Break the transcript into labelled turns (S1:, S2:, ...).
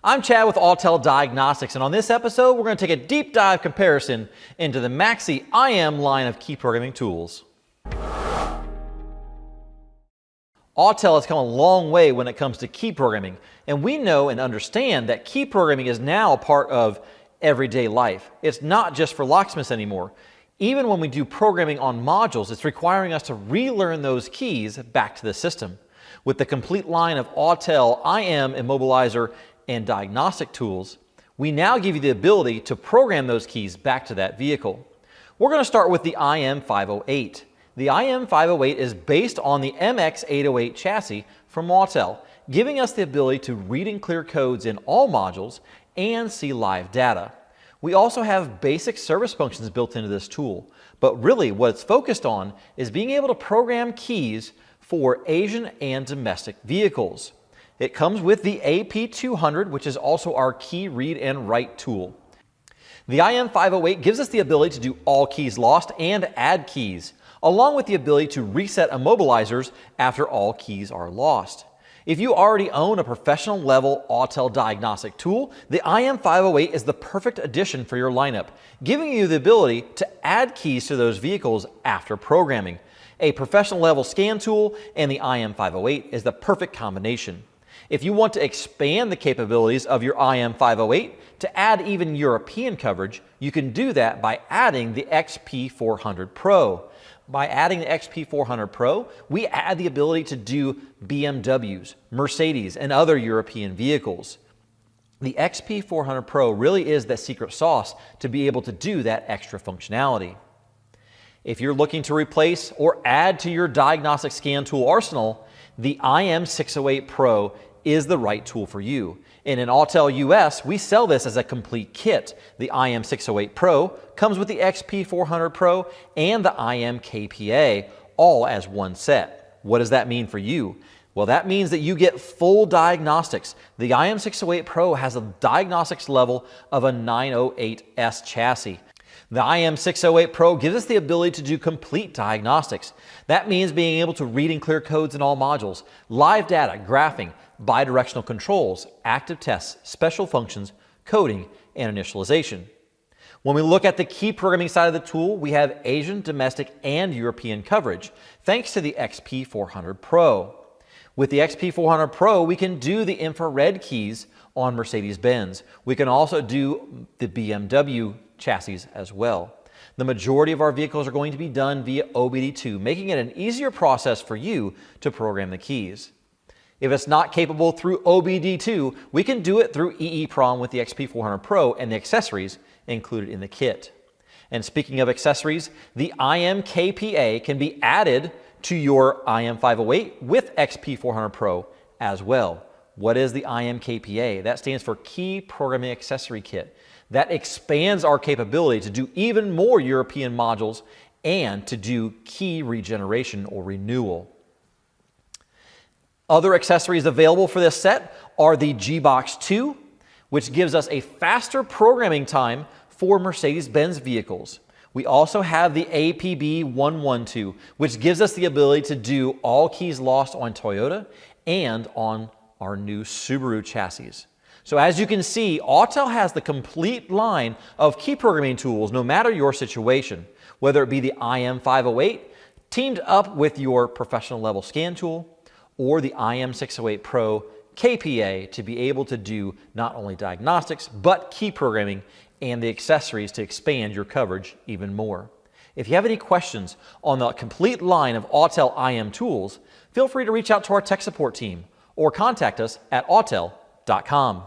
S1: I'm Chad with Autel Diagnostics, and on this episode, we're going to take a deep dive comparison into the MAK-OBD IM line of key programming tools. Autel has come a long way when it comes to key programming, and we know and understand that key programming is now a part of everyday life. It's not just for locksmiths anymore. Even when we do programming on modules, it's requiring us to relearn those keys back to the system. With the complete line of Autel IM immobilizer and diagnostic tools, we now give you the ability to program those keys back to that vehicle. We're going to start with the IM508. The IM508 is based on the MX808 chassis from Autel, giving us the ability to read and clear codes in all modules and see live data. We also have basic service functions built into this tool, but really what it's focused on is being able to program keys for Asian and domestic vehicles. It comes with the AP200, which is also our key read and write tool. The IM508 gives us the ability to do all keys lost and add keys, along with the ability to reset immobilizers after all keys are lost. If you already own a professional level Autel diagnostic tool, the IM508 is the perfect addition for your lineup, giving you the ability to add keys to those vehicles after programming. A professional level scan tool and the IM508 is the perfect combination. If you want to expand the capabilities of your IM508 to add even European coverage, you can do that by adding the XP400 Pro. By adding the XP400 Pro, we add the ability to do BMWs, Mercedes, and other European vehicles. The XP400 Pro really is the secret sauce to be able to do that extra functionality. If you're looking to replace or add to your diagnostic scan tool arsenal, the IM608 Pro is the right tool for you. And in Autel US, we sell this as a complete kit. The IM608 Pro comes with the XP400 Pro and the IM-KPA, all as one set. What does that mean for you? Well, that means that you get full diagnostics. The IM608 Pro has a diagnostics level of a 908S chassis. The IM608 Pro gives us the ability to do complete diagnostics. That means being able to read and clear codes in all modules, live data, graphing, bidirectional controls, active tests, special functions, coding, and initialization. When we look at the key programming side of the tool, we have Asian, domestic, and European coverage, thanks to the XP400 Pro. With the XP400 Pro, we can do the infrared keys on Mercedes-Benz. We can also do the BMW chassis as well. The majority of our vehicles are going to be done via OBD2, making it an easier process for you to program the keys. If it's not capable through OBD2, we can do it through EEPROM with the XP400 Pro and the accessories included in the kit. And speaking of accessories, the IM-KPA can be added to your IM508 with XP400 Pro as well. What is the IM-KPA? That stands for Key Programming Accessory Kit. That expands our capability to do even more European modules and to do key regeneration or renewal. Other accessories available for this set are the G-Box 2, which gives us a faster programming time for Mercedes-Benz vehicles. We also have the APB112, which gives us the ability to do all keys lost on Toyota and on our new Subaru chassis. So as you can see, Autel has the complete line of key programming tools no matter your situation, whether it be the IM508 teamed up with your professional level scan tool or the IM608 Pro KPA to be able to do not only diagnostics, but key programming and the accessories to expand your coverage even more. If you have any questions on the complete line of Autel IM tools, feel free to reach out to our tech support team or contact us at autel.com.